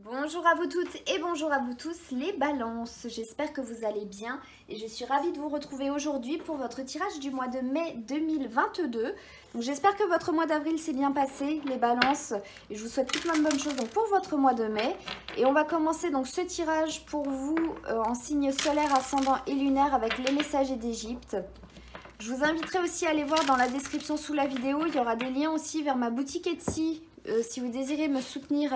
Bonjour à vous toutes et bonjour à vous tous les balances, j'espère que vous allez bien et je suis ravie de vous retrouver aujourd'hui pour votre tirage du mois de mai 2022. Donc j'espère que votre mois d'avril s'est bien passé les balances et je vous souhaite toutes plein de bonnes choses donc, pour votre mois de mai. Et on va commencer donc ce tirage pour vous en signe solaire, ascendant et lunaire avec les messagers d'Égypte. Je vous inviterai aussi à aller voir dans la description sous la vidéo, il y aura des liens aussi vers ma boutique Etsy. Si vous désirez me soutenir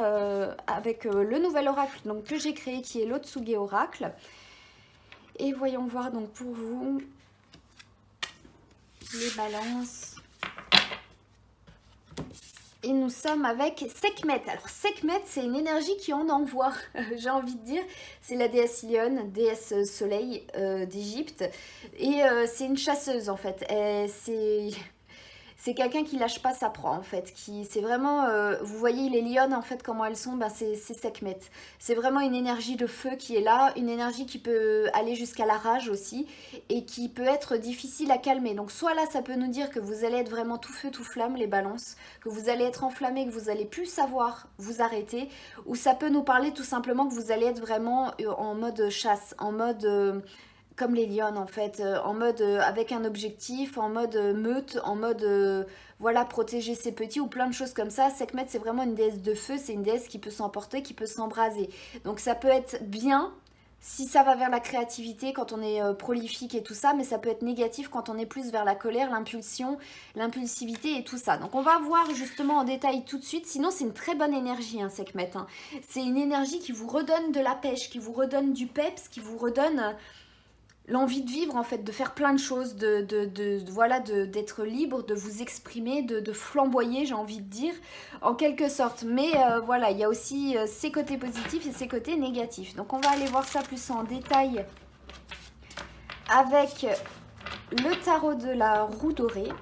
avec le nouvel oracle donc, que j'ai créé qui est l'Otsuge Oracle. Et voyons voir donc pour vous les balances. Et nous sommes avec Sekhmet. Alors Sekhmet, c'est une énergie qui en envoie, j'ai envie de dire. C'est la déesse Lyon, déesse soleil d'Égypte. Et c'est une chasseuse en fait. C'est quelqu'un qui lâche pas sa proie en fait, c'est vraiment, vous voyez les lionnes en fait comment elles sont, ben c'est Sekhmet. C'est vraiment une énergie de feu qui est là, une énergie qui peut aller jusqu'à la rage aussi et qui peut être difficile à calmer. Donc soit là ça peut nous dire que vous allez être vraiment tout feu tout flamme les balances, que vous allez être enflammé, que vous allez plus savoir vous arrêter, ou ça peut nous parler tout simplement que vous allez être vraiment en mode chasse, en mode comme les lionnes en fait, en mode avec un objectif, en mode meute, en mode voilà protéger ses petits ou plein de choses comme ça. Sekhmet c'est vraiment une déesse de feu, c'est une déesse qui peut s'emporter, qui peut s'embraser. Donc ça peut être bien si ça va vers la créativité quand on est prolifique et tout ça, mais ça peut être négatif quand on est plus vers la colère, l'impulsion, l'impulsivité et tout ça. Donc on va voir justement en détail tout de suite, sinon c'est une très bonne énergie hein, Sekhmet. Hein. C'est une énergie qui vous redonne de la pêche, qui vous redonne du peps, qui vous redonne l'envie de vivre en fait, de faire plein de choses, voilà, d'être libre, de vous exprimer, de flamboyer, j'ai envie de dire, en quelque sorte. Mais voilà, il y a aussi ses côtés positifs et ses côtés négatifs. Donc on va aller voir ça plus en détail avec le tarot de la roue dorée.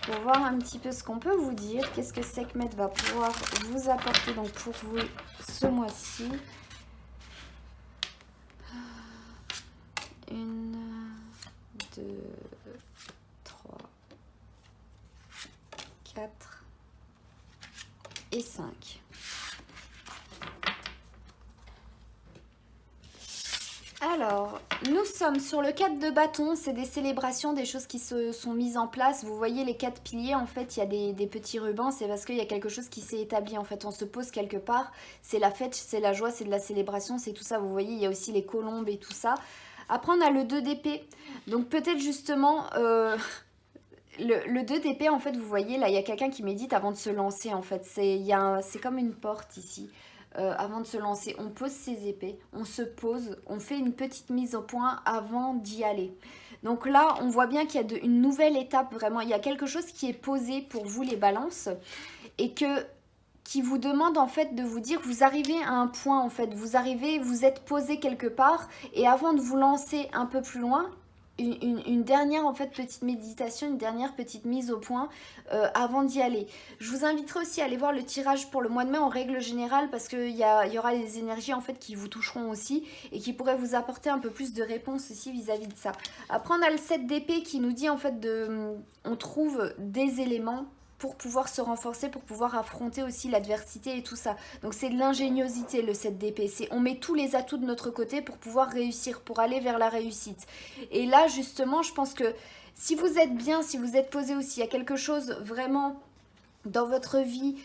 Pour voir un petit peu ce qu'on peut vous dire, qu'est-ce que Sekhmet va pouvoir vous apporter donc pour vous ce mois-ci. 1, 2, 3, 4 et 5. Alors, nous sommes sur le 4 de bâton, c'est des célébrations, des choses qui se sont mises en place. Vous voyez les 4 piliers, en fait, il y a des petits rubans, c'est parce qu'il y a quelque chose qui s'est établi. En fait, on se pose quelque part, c'est la fête, c'est la joie, c'est de la célébration, c'est tout ça. Vous voyez, il y a aussi les colombes et tout ça. Après, on a le 2 d'épée. Donc, peut-être justement, le 2 d'épée, en fait, vous voyez, là, il y a quelqu'un qui médite avant de se lancer, en fait. C'est comme une porte ici. Avant de se lancer, on pose ses épées, on se pose, on fait une petite mise au point avant d'y aller. Donc là, on voit bien qu'il y a une nouvelle étape, vraiment. Il y a quelque chose qui est posé pour vous, les balances, et qui vous demande en fait de vous dire, vous arrivez à un point en fait, vous êtes posé quelque part et avant de vous lancer un peu plus loin, une dernière en fait petite méditation, une dernière petite mise au point avant d'y aller. Je vous inviterai aussi à aller voir le tirage pour le mois de mai en règle générale parce qu'il y aura des énergies en fait qui vous toucheront aussi et qui pourraient vous apporter un peu plus de réponses aussi vis-à-vis de ça. Après on a le 7 d'épée qui nous dit en fait on trouve des éléments pour pouvoir se renforcer, pour pouvoir affronter aussi l'adversité et tout ça. Donc c'est de l'ingéniosité le 7 d'épée. On met tous les atouts de notre côté pour pouvoir réussir, pour aller vers la réussite. Et là justement, je pense que si vous êtes bien, si vous êtes posé aussi, il y a quelque chose vraiment dans votre vie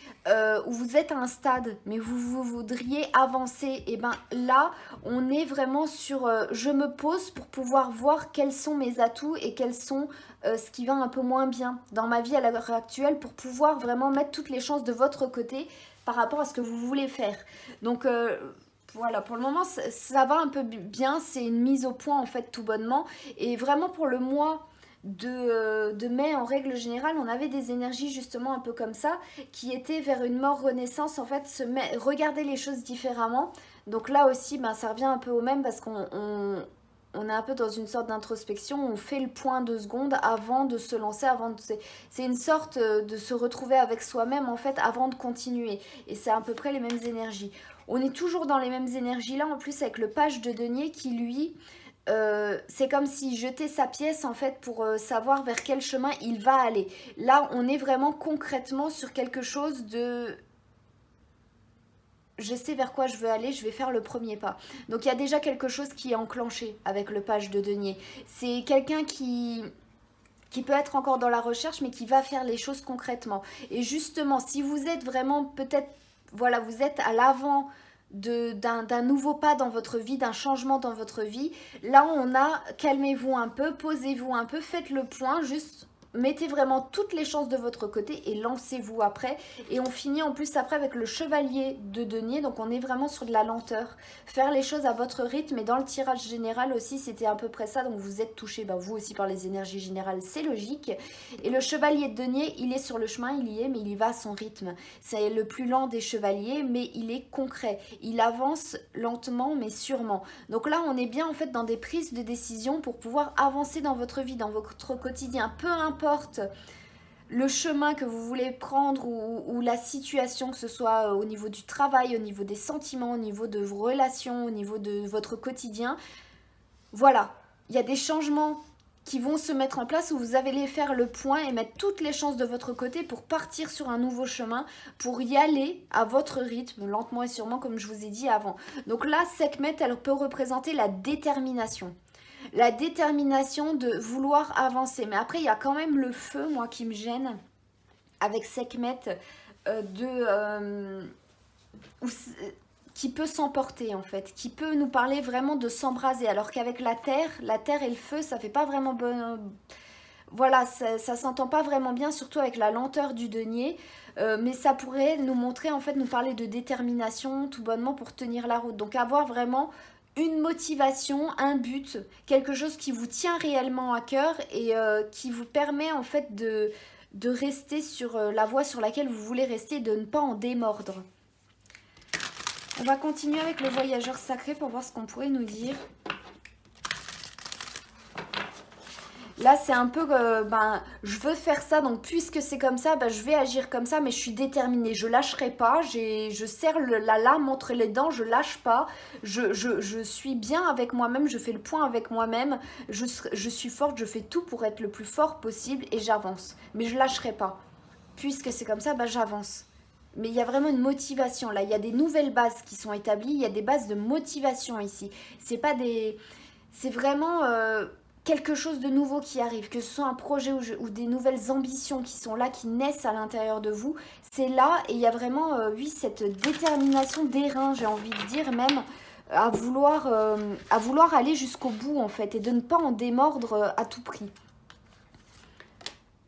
où vous êtes à un stade mais vous voudriez avancer, et ben là on est vraiment sur je me pose pour pouvoir voir quels sont mes atouts et quels sont ce qui va un peu moins bien dans ma vie à l'heure actuelle pour pouvoir vraiment mettre toutes les chances de votre côté par rapport à ce que vous voulez faire. Donc voilà, pour le moment ça va un peu bien, c'est une mise au point en fait tout bonnement. Et vraiment pour le mois de mai, en règle générale, on avait des énergies justement un peu comme ça, qui étaient vers une mort renaissance, en fait, regarder les choses différemment. Donc là aussi, ben, ça revient un peu au même parce on est un peu dans une sorte d'introspection, on fait le point 2 secondes avant de se lancer, c'est une sorte de se retrouver avec soi-même en fait avant de continuer. Et c'est à peu près les mêmes énergies. On est toujours dans les mêmes énergies là, en plus avec le page de denier qui lui c'est comme s'il jetait sa pièce en fait pour savoir vers quel chemin il va aller. Là, on est vraiment concrètement sur quelque chose de je sais vers quoi je veux aller, je vais faire le premier pas. Donc il y a déjà quelque chose qui est enclenché avec le page de denier. C'est quelqu'un qui peut être encore dans la recherche, mais qui va faire les choses concrètement. Et justement, si vous êtes vraiment peut-être, voilà, vous êtes à l'avant d'un nouveau pas dans votre vie, d'un changement dans votre vie, là on a, calmez-vous un peu, posez-vous un peu, faites le point, juste mettez vraiment toutes les chances de votre côté et lancez-vous après. Et on finit en plus après avec le chevalier de denier, donc on est vraiment sur de la lenteur. Faire les choses à votre rythme, et dans le tirage général aussi c'était à peu près ça, donc vous êtes touché, vous aussi par les énergies générales, c'est logique. Et le chevalier de denier, il est sur le chemin, il y est, mais il y va à son rythme. C'est le plus lent des chevaliers, mais il est concret. Il avance lentement mais sûrement. Donc là on est bien en fait dans des prises de décision pour pouvoir avancer dans votre vie, dans votre quotidien, peu importe le chemin que vous voulez prendre ou la situation, que ce soit au niveau du travail, au niveau des sentiments, au niveau de vos relations, au niveau de votre quotidien. Voilà, il y a des changements qui vont se mettre en place où vous allez faire le point et mettre toutes les chances de votre côté pour partir sur un nouveau chemin, pour y aller à votre rythme, lentement et sûrement comme je vous ai dit avant. Donc là, Sekhmet, elle peut représenter la détermination. La détermination de vouloir avancer. Mais après, il y a quand même le feu, moi, qui me gêne avec Sekhmet, qui peut s'emporter, en fait. Qui peut nous parler vraiment de s'embraser. Alors qu'avec la terre et le feu, ça fait pas vraiment bon... Voilà, ça s'entend pas vraiment bien, surtout avec la lenteur du denier. Mais ça pourrait nous montrer, en fait, nous parler de détermination, tout bonnement, pour tenir la route. Donc avoir vraiment une motivation, un but, quelque chose qui vous tient réellement à cœur et qui vous permet en fait de rester sur la voie sur laquelle vous voulez rester et de ne pas en démordre. On va continuer avec le voyageur sacré pour voir ce qu'on pourrait nous dire. Là, c'est un peu, je veux faire ça, donc puisque c'est comme ça, je vais agir comme ça, mais je suis déterminée, je lâcherai pas, je serre la lame entre les dents, je lâche pas, je suis bien avec moi-même, je fais le point avec moi-même, je suis forte, je fais tout pour être le plus fort possible et j'avance, mais je lâcherai pas. Puisque c'est comme ça, j'avance. Mais il y a vraiment une motivation, là, il y a des nouvelles bases qui sont établies, il y a des bases de motivation ici. C'est pas des... C'est vraiment... quelque chose de nouveau qui arrive, que ce soit un projet ou des nouvelles ambitions qui sont là, qui naissent à l'intérieur de vous, c'est là et il y a vraiment, oui, cette détermination d'airain, j'ai envie de dire même, à vouloir aller jusqu'au bout en fait et de ne pas en démordre à tout prix.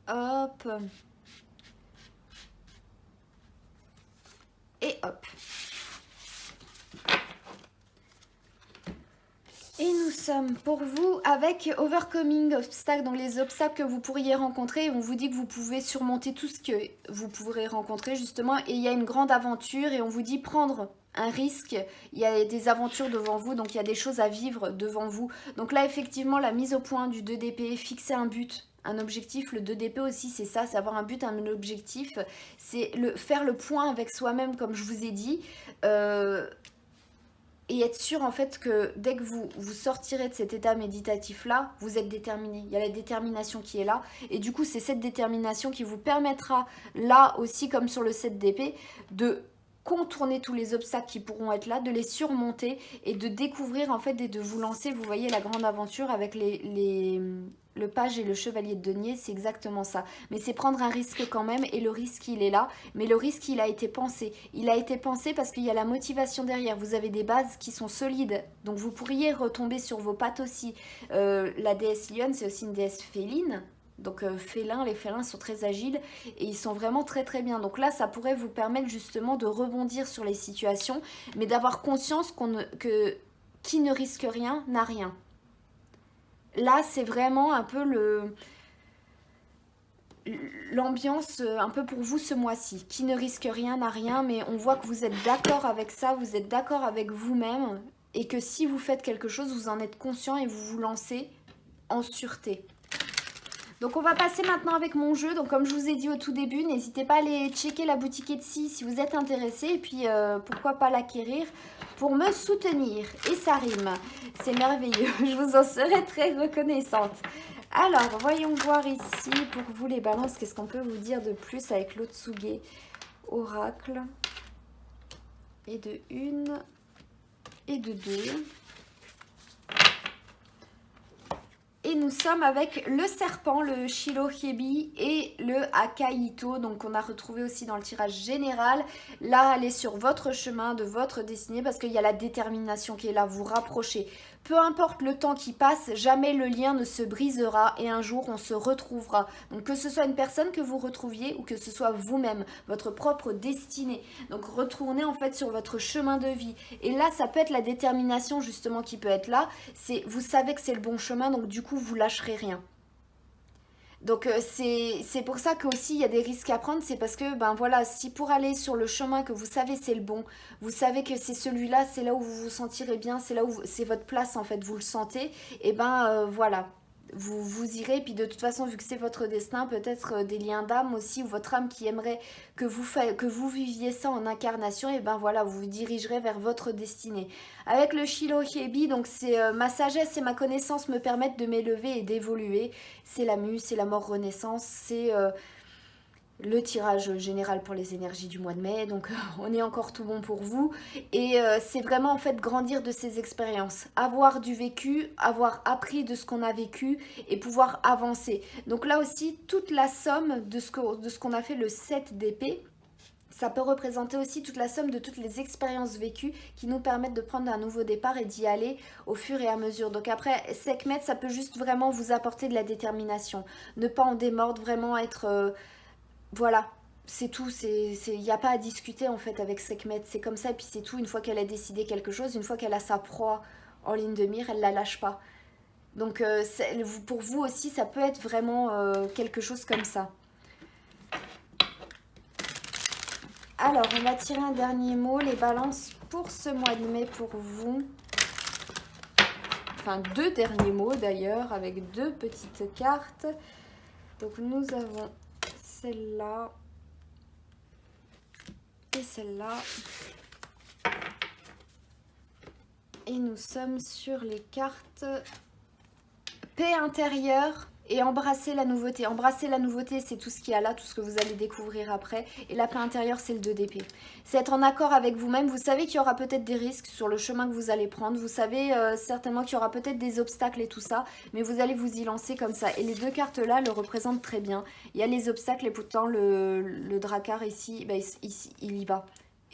Hop. Et hop. Et nous sommes pour vous avec Overcoming Obstacles, donc les obstacles que vous pourriez rencontrer. On vous dit que vous pouvez surmonter tout ce que vous pourrez rencontrer justement. Et il y a une grande aventure et on vous dit prendre un risque. Il y a des aventures devant vous, donc il y a des choses à vivre devant vous. Donc là effectivement la mise au point du 2DP, fixer un but. Un objectif, le 2DP aussi c'est ça, c'est avoir un but, un objectif. C'est faire le point avec soi-même comme je vous ai dit. Et être sûr en fait que dès que vous sortirez de cet état méditatif là, vous êtes déterminé. Il y a la détermination qui est là. Et du coup c'est cette détermination qui vous permettra là aussi comme sur le 7 d'épée de contourner tous les obstacles qui pourront être là, de les surmonter et de découvrir en fait et de vous lancer, vous voyez la grande aventure avec le page et le chevalier de denier, c'est exactement ça. Mais c'est prendre un risque quand même et le risque il est là, mais le risque il a été pensé. Il a été pensé parce qu'il y a la motivation derrière, vous avez des bases qui sont solides, donc vous pourriez retomber sur vos pattes aussi. La déesse lionne c'est aussi une déesse féline. Donc félins, les félins sont très agiles et ils sont vraiment très très bien. Donc là, ça pourrait vous permettre justement de rebondir sur les situations, mais d'avoir conscience que qui ne risque rien n'a rien. Là, c'est vraiment un peu l'ambiance un peu pour vous ce mois-ci. Qui ne risque rien n'a rien, mais on voit que vous êtes d'accord avec ça, vous êtes d'accord avec vous-même et que si vous faites quelque chose, vous en êtes conscient et vous vous lancez en sûreté. Donc on va passer maintenant avec mon jeu. Donc comme je vous ai dit au tout début, n'hésitez pas à aller checker la boutique Etsy si vous êtes intéressé. Et puis pourquoi pas l'acquérir pour me soutenir. Et ça rime. C'est merveilleux. Je vous en serai très reconnaissante. Alors voyons voir ici pour vous les balances. Qu'est-ce qu'on peut vous dire de plus avec l'Otsuge Oracle? et de 1 et de 2. Et nous sommes avec le serpent, le Shirohebi et le Akaito, donc on a retrouvé aussi dans le tirage général. Là, allez sur votre chemin de votre destinée parce qu'il y a la détermination qui est là, vous rapprocher. Peu importe le temps qui passe, jamais le lien ne se brisera et un jour on se retrouvera. Donc que ce soit une personne que vous retrouviez ou que ce soit vous-même, votre propre destinée. Donc retournez en fait sur votre chemin de vie. Et là, ça peut être la détermination justement qui peut être là. C'est vous savez que c'est le bon chemin, donc du coup vous lâcherez rien. Donc c'est pour ça qu'aussi il y a des risques à prendre, c'est parce que ben voilà, si pour aller sur le chemin que vous savez c'est le bon, vous savez que c'est celui-là, c'est là où vous vous sentirez bien, c'est là où c'est votre place en fait, vous le sentez, et ben voilà, vous irez, puis de toute façon vu que c'est votre destin, peut-être des liens d'âme aussi, ou votre âme qui aimerait que vous viviez ça en incarnation, et ben voilà, vous vous dirigerez vers votre destinée. Avec le Shirohebi, donc c'est ma sagesse et ma connaissance me permettent de m'élever et d'évoluer. C'est la muse, c'est la mort renaissance, c'est le tirage général pour les énergies du mois de mai, donc on est encore tout bon pour vous. Et c'est vraiment en fait grandir de ces expériences, avoir du vécu, avoir appris de ce qu'on a vécu et pouvoir avancer. Donc là aussi, toute la somme de ce qu'on a fait, le 7 d'épée, ça peut représenter aussi toute la somme de toutes les expériences vécues qui nous permettent de prendre un nouveau départ et d'y aller au fur et à mesure. Donc après, Sekhmet, ça peut juste vraiment vous apporter de la détermination. Ne pas en démordre, vraiment être... voilà, c'est tout. Il n'y a pas à discuter en fait avec Sekhmet. C'est comme ça et puis c'est tout. Une fois qu'elle a décidé quelque chose, une fois qu'elle a sa proie en ligne de mire, elle ne la lâche pas. Donc pour vous aussi, ça peut être vraiment quelque chose comme ça. Alors, on va tirer un dernier mot, les balances pour ce mois de mai pour vous. Enfin, 2 derniers mots d'ailleurs, avec 2 petites cartes. Donc, nous avons celle-là et celle-là. Et nous sommes sur les cartes paix intérieure. Et embrasser la nouveauté. Embrasser la nouveauté, c'est tout ce qu'il y a là, tout ce que vous allez découvrir après. Et la paix intérieure, c'est le 2 d'épée. C'est être en accord avec vous-même. Vous savez qu'il y aura peut-être des risques sur le chemin que vous allez prendre. Vous savez certainement qu'il y aura peut-être des obstacles et tout ça. Mais vous allez vous y lancer comme ça. Et les 2 cartes-là le représentent très bien. Il y a les obstacles et pourtant le Drakkar ici, ben, il y va.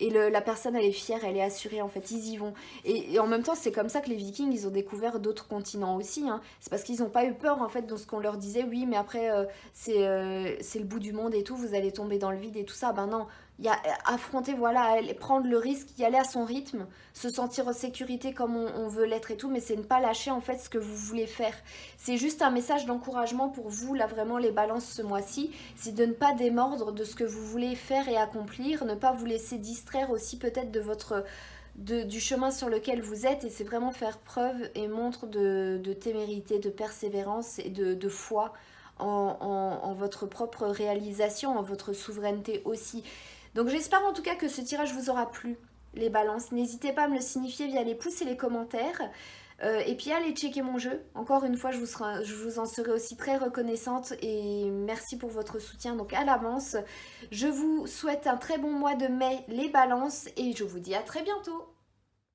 Et la personne, elle est fière, elle est assurée, en fait, ils y vont. Et en même temps, c'est comme ça que les Vikings, ils ont découvert d'autres continents aussi. Hein. C'est parce qu'ils n'ont pas eu peur, en fait, de ce qu'on leur disait. Oui, mais après, c'est le bout du monde et tout, vous allez tomber dans le vide et tout ça. Ben non, il y a affronter, voilà, prendre le risque, y aller à son rythme, se sentir en sécurité comme on veut l'être et tout, mais c'est ne pas lâcher, en fait, ce que vous voulez faire. C'est juste un message d'encouragement pour vous, là, vraiment, les balances ce mois-ci. C'est de ne pas démordre de ce que vous voulez faire et accomplir, ne pas vous laisser distraire aussi peut-être de votre... du chemin sur lequel vous êtes, et c'est vraiment faire preuve et montre de témérité, de persévérance et de foi en votre propre réalisation, en votre souveraineté aussi. Donc j'espère en tout cas que ce tirage vous aura plu, les balances. N'hésitez pas à me le signifier via les pouces et les commentaires. Et puis allez checker mon jeu. Encore une fois, je vous en serai aussi très reconnaissante et merci pour votre soutien. Donc à l'avance, je vous souhaite un très bon mois de mai, les balances, et je vous dis à très bientôt.